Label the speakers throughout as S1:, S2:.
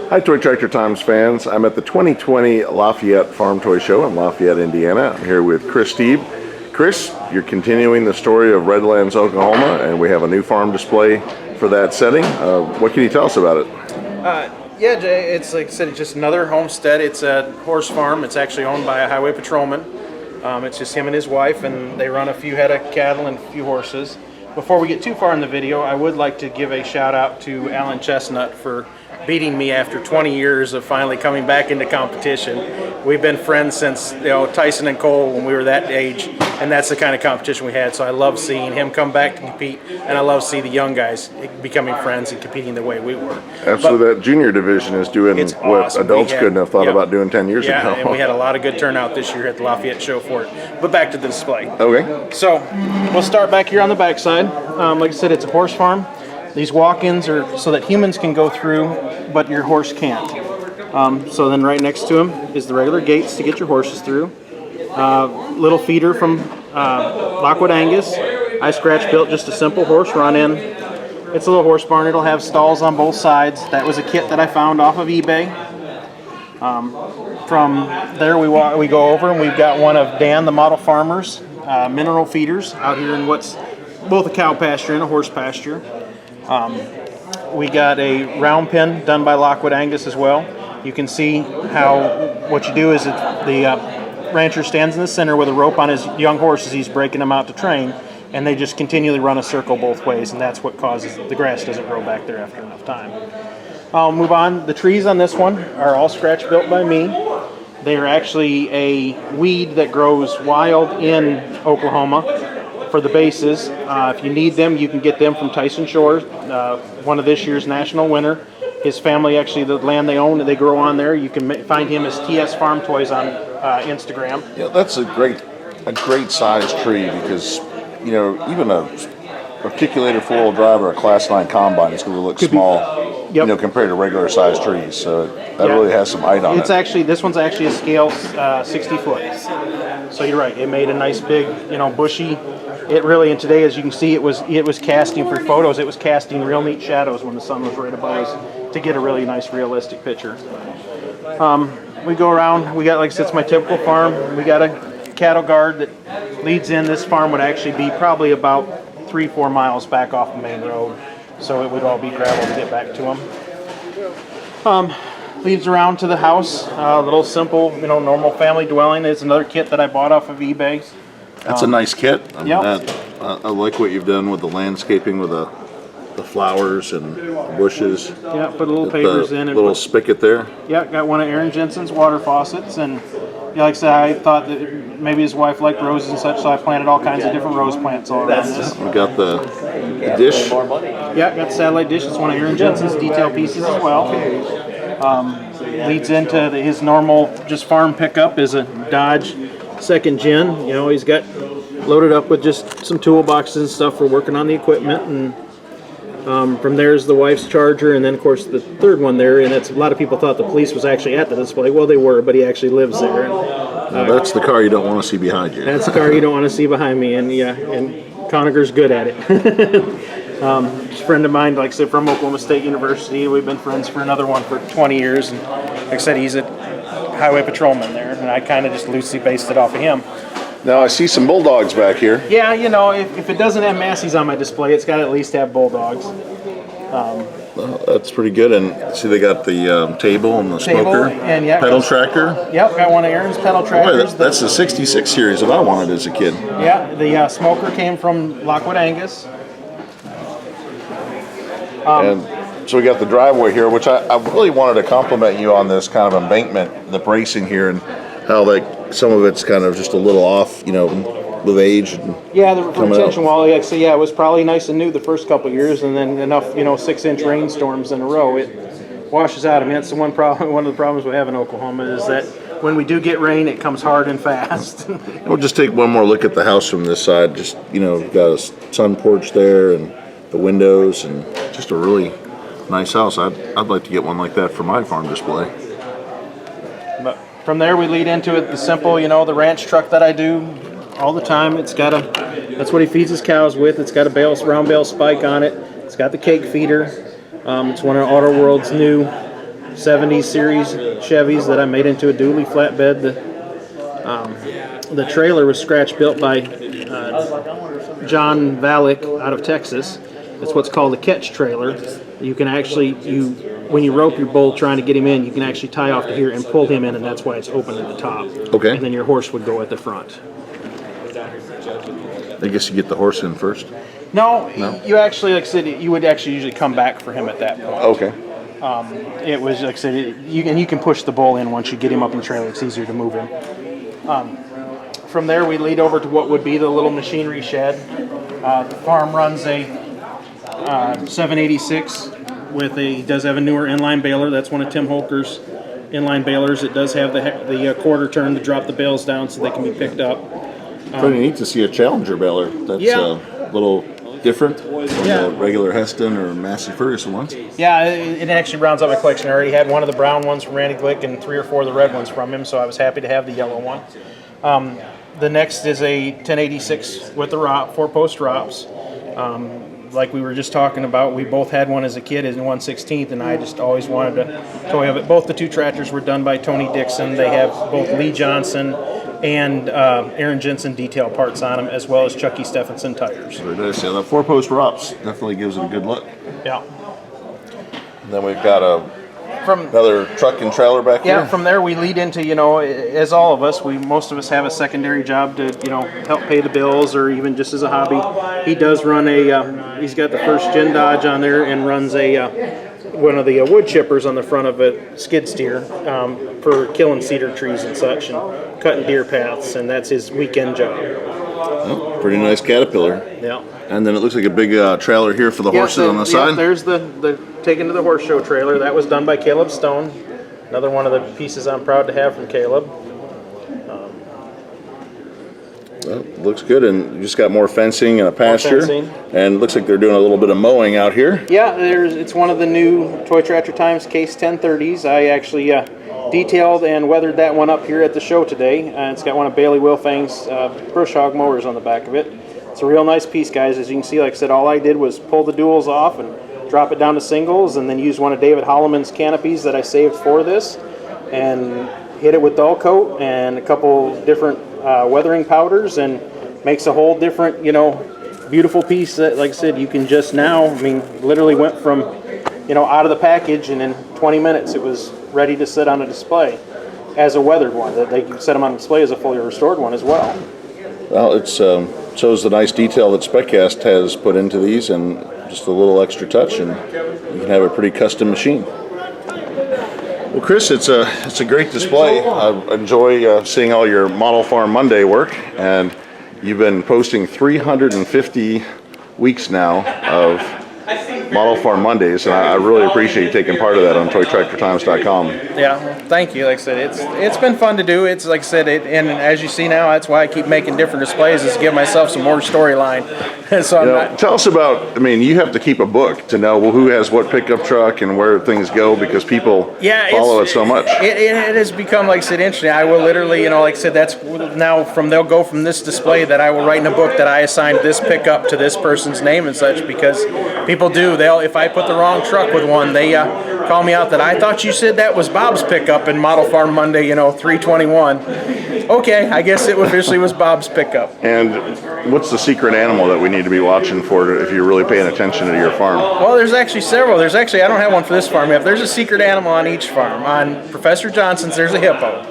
S1: Hi Toy Tractor Times fans, I'm at the 2020 Lafayette Farm Toy Show in Lafayette, Indiana. I'm here with Chris Steeb. Chris, you're continuing the story of Redlands, Oklahoma, and we have a new farm display for that setting. What can you tell us about it?
S2: Yeah, Jay, it's like I said, it's just another homestead. It's a horse farm. It's actually owned by a highway patrolman. It's just him and his wife, and they run a few head of cattle and a few horses. Before we get too far in the video, I would like to give a shout out to Alan Chestnut for beating me after 20 years of finally coming back into competition. We've been friends since Tyson and Cole when we were that age, and that's the kind of competition we had. So I love seeing him come back to compete, and I love seeing the young guys becoming friends and competing the way we were.
S1: Absolutely, that junior division is doing what
S2: awesome.
S1: Adults couldn't have thought about doing 10 years ago.
S2: Yeah, and we had a lot of good turnout this year at the Lafayette show for it. But back to the display.
S1: Okay.
S2: So we'll start back here on the back side. Like I said, it's a horse farm. These walk-ins are so that humans can go through, but your horse can't. So then right next to them is the regular gates to get your horses through. Little feeder from Lockwood Angus. I scratch built just a simple horse run in. It's a little horse barn. It'll have stalls on both sides. That was a kit that I found off of eBay. From there we go over and we've got one of Dan the Model Farmer's mineral feeders out here in what's both a cow pasture and a horse pasture. We got a round pen done by Lockwood Angus as well. You can see how what you do is the rancher stands in the center with a rope on his young horses. He's breaking them out to train, and they just continually run a circle both ways, and that's what causes the grass doesn't grow back there after enough time. I'll move on. The trees on this one are all scratch built by me. They are actually a weed that grows wild in Oklahoma for the bases. If you need them, you can get them from Tyson Shores, one of this year's national winner. His family, actually, the land they own, they grow on there. You can find him as TS Farm Toys on Instagram.
S1: Yeah, that's a great size tree because, even a articulated four-wheel drive or a Class 9 combine is going to look small, compared to regular size trees. So that really has some height on it.
S2: This one's actually a scale 60 foot. So you're right. It made a nice big, bushy. It really, and today, as you can see, it was casting for photos. It was casting real neat shadows when the sun was right above us to get a really nice, realistic picture. We go around. We got, like I said, it's my typical farm. We got a cattle guard that leads in. This farm would actually be probably about 3-4 miles back off the main road, so it would all be gravel to get back to them. Leads around to the house. A little simple, normal family dwelling. It's another kit that I bought off of eBay.
S1: That's a nice kit.
S2: Yep.
S1: I like what you've done with the landscaping with the flowers and bushes.
S2: Yeah, put a little papers in. And
S1: little spigot there.
S2: Yeah, got one of Aaron Jensen's water faucets. And like I said, I thought that maybe his wife liked roses and such, so I planted all kinds of different rose plants all around this.
S1: We got the dish.
S2: Yeah, got the satellite dish. It's one of Aaron Jensen's detail pieces as well. Leads into his normal just farm pickup is a Dodge second gen. He's got loaded up with just some toolboxes and stuff for working on the equipment, and from there's the wife's Charger, and then of course the third one there, and a lot of people thought the police was actually at the display. Well, they were, but he actually lives there.
S1: That's the car you don't want to see behind you.
S2: That's the car you don't want to see behind me, and Conager's good at it. A friend of mine, like I said, from Oklahoma State University. We've been friends for another one for 20 years, and like I said, he's a highway patrolman there, and I kind of just loosely based it off of him.
S1: Now I see some bulldogs back here.
S2: Yeah, if it doesn't have Massies on my display, it's got to at least have bulldogs.
S1: That's pretty good. And see, they got the table and the smoker,
S2: and
S1: pedal tractor.
S2: Yep, got one of Aaron's pedal tractors.
S1: That's the 66 series that I wanted as a kid.
S2: Yeah, the smoker came from Lockwood Angus.
S1: And so we got the driveway here, which I really wanted to compliment you on this kind of embankment, the bracing here, and how some of it's kind of just a little off, with age.
S2: Yeah, the retention wall, like I say, it was probably nice and new the first couple of years, and then enough, 6-inch rainstorms in a row, it washes out. I mean, that's one of the problems we have in Oklahoma is that when we do get rain, it comes hard and fast.
S1: We'll just take one more look at the house from this side. Just, got a sun porch there and the windows, and just a really nice house. I'd like to get one like that for my farm display.
S2: But from there we lead into it, the simple, the ranch truck that I do all the time. It's got that's what he feeds his cows with. It's got a round bale spike on it. It's got the cake feeder. It's one of Auto World's new 70s series Chevys that I made into a dually flatbed. The trailer was scratch built by John Valek out of Texas. It's what's called a catch trailer. You can actually, when you rope your bull trying to get him in, you can actually tie off to here and pull him in, and that's why it's open at the top.
S1: Okay.
S2: And then your horse would go at the front.
S1: I guess you get the horse in first.
S2: No, you actually, like I said, you would actually usually come back for him at that point.
S1: Okay.
S2: It was, like I said, you can push the bull in once you get him up in the trailer. It's easier to move him. From there, we lead over to what would be the little machinery shed. The farm runs a 786 he does have a newer inline baler. That's one of Tim Holker's inline balers. It does have the quarter turn to drop the bales down so they can be picked up.
S1: Pretty neat to see a Challenger baler. That's a little different from the regular Heston or Massey Ferguson ones.
S2: Yeah, it actually rounds out my collection. I already had one of the brown ones from Randy Glick and 3 or 4 of the red ones from him, so I was happy to have the yellow one. The next is a 1086 with the 4-post ROPS. Like we were just talking about, we both had one as a kid in 1/16th, and I just always wanted to toy of it. Both the 2 tractors were done by Tony Dixon. They have both Lee Johnson and Aaron Jensen detail parts on them, as well as Chucky Stephenson tires.
S1: Very nice. Yeah, the 4-post ROPS definitely gives it a good look.
S2: Yeah.
S1: And then we've got another truck and trailer back here.
S2: Yeah, from there we lead into, as all of us, most of us have a secondary job to, help pay the bills or even just as a hobby. He does run he's got the first gen Dodge on there and runs one of the wood chippers on the front of a skid steer for killing cedar trees and such and cutting deer paths, and that's his weekend job.
S1: Oh, pretty nice Caterpillar.
S2: Yeah.
S1: And then it looks like a big trailer here for the horses on the side.
S2: There's the taken to the horse show trailer. That was done by Caleb Stone. Another one of the pieces I'm proud to have from Caleb.
S1: Well, looks good, and you just got more fencing and a pasture.
S2: fencing.
S1: And it looks like they're doing a little bit of mowing out here.
S2: Yeah, it's one of the new Toy Tractor Times Case 1030s. I actually detailed and weathered that one up here at the show today. It's got one of Bailey Wilfang's brush hog mowers on the back of it. It's a real nice piece, guys. As you can see, like I said, all I did was pull the duals off and drop it down to singles, and then use one of David Holloman's canopies that I saved for this, and hit it with dull coat and a couple different weathering powders, and makes a whole different, beautiful piece that, like I said, you can just now, literally went from, out of the package, and in 20 minutes it was ready to sit on a display as a weathered one. That they can set them on display as a fully restored one as well.
S1: Well, it shows the nice detail that SpecCast has put into these, and just a little extra touch, and you can have a pretty custom machine. Well, Chris, it's a great display. I enjoy seeing all your Model Farm Monday work, and you've been posting 350 weeks now of Model Farm Mondays, and I really appreciate you taking part of that on ToyTractorTimes.com.
S2: Yeah, thank you. Like I said, it's been fun to do. It's like I said, and as you see now, that's why I keep making different displays, is to give myself some more storyline. So
S1: tell us about. You have to keep a book to know who has what pickup truck and where things go, because people follow it so much.
S2: It has become, like I said, interesting. I will literally, like I said, that's now they'll go from this display that I will write in a book that I assigned this pickup to this person's name and such, because people do. If I put the wrong truck with one, they call me out that I thought you said that was Bob's pickup in Model Farm Monday, 321. Okay, I guess it officially was Bob's pickup.
S1: And what's the secret animal that we need to be watching for if you're really paying attention to your farm?
S2: Well, there's actually several. I don't have one for this farm yet. There's a secret animal on each farm. On Professor Johnson's, there's a hippo.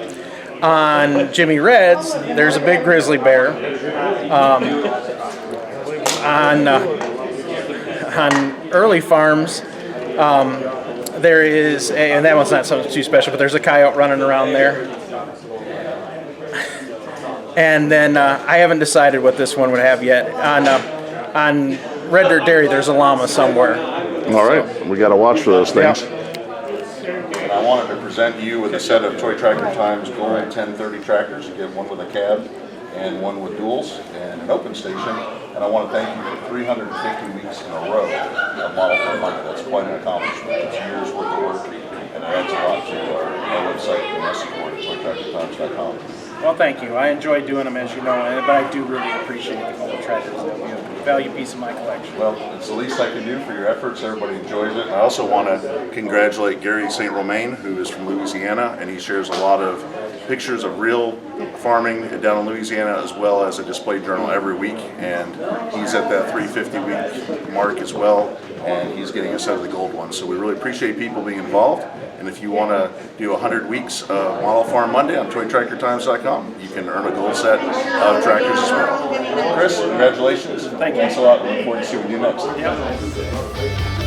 S2: On Jimmy Red's, there's a big grizzly bear. On early farms, there is, and that one's not something too special, but there's a coyote running around there. And then I haven't decided what this one would have yet. On Red Dirt Dairy, there's a llama somewhere.
S1: All right, we got to watch for those things. Yep. And I wanted to present you with a set of Toy Tractor Times Gold 1030 tractors. You get one with a cab and one with duals and an open station. And I want to thank you for 350 weeks in a row of Model Farm Monday. That's quite an accomplishment. It's years worth of work, and it adds a lot to our website and message board at ToyTractorTimes.com.
S2: Well, thank you. I enjoy doing them, as you know, but I do really appreciate the Gold tractors that we have.
S3: value piece of my collection.
S1: Well, it's the least I can do for your efforts. Everybody enjoys it. I also want to congratulate Gary St. Romain, who is from Louisiana, and he shares a lot of pictures of real farming down in Louisiana, as well as a display journal every week. And he's at that 350 week mark as well, and he's getting a set of the gold ones. So we really appreciate people being involved. And if you want to do 100 weeks of Model Farm Monday on ToyTractorTimes.com, you can earn a gold set of tractors as well. Chris, congratulations.
S3: Thank you.
S1: Thanks a lot. Look forward to seeing you next.
S3: Yep.